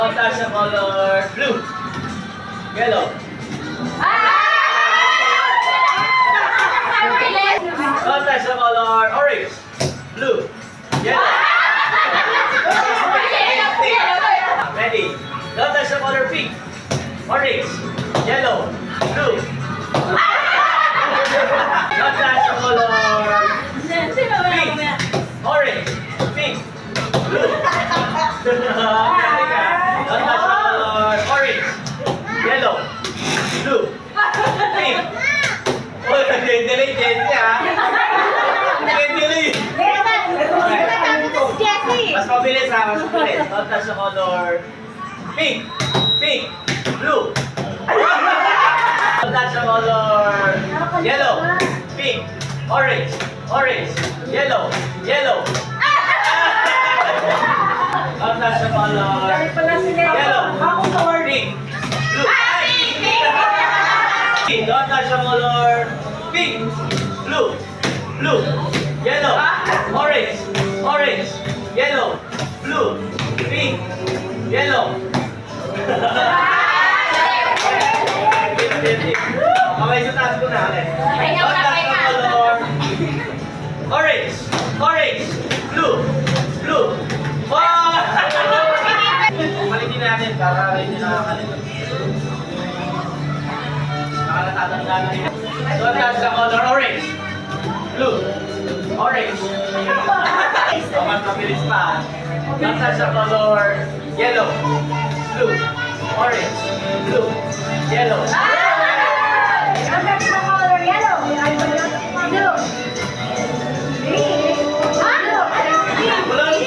Don't touch the color blue. Yellow. Don't touch the color orange. Blue. Yellow. Ready? Don't touch the color pink. Orange. Yellow. Blue. Don't touch the color pink. Orange. Pink. Blue. Don't touch the color orange. Yellow. Blue. Pink. Oh, nag-delay siya. Nag-delay. Mas mabilis ha, mas mabilis. Don't touch the color pink. Pink. Blue. Don't touch the color yellow. Pink. Orange. Orange. Yellow. Yellow. Don't touch the color yellow. Pink. Blue. Don't touch the color pink. Blue. Blue. Yellow. Orange. Orange. Yellow. Blue. Pink. Yellow. Okay, sa taas ko na ulit. Don't touch the color orange. Orange. Blue. Blue. Wow! Palitin natin para hindi nakakalimutan. Nakatatanda na rin. Don't touch the color orange. Blue. Orange. Oh, mas mabilis pa. Don't touch the color yellow. Blue. Orange. Blue. Yellow. Don't touch the color yellow. Blue. Green. Blue. Bulong.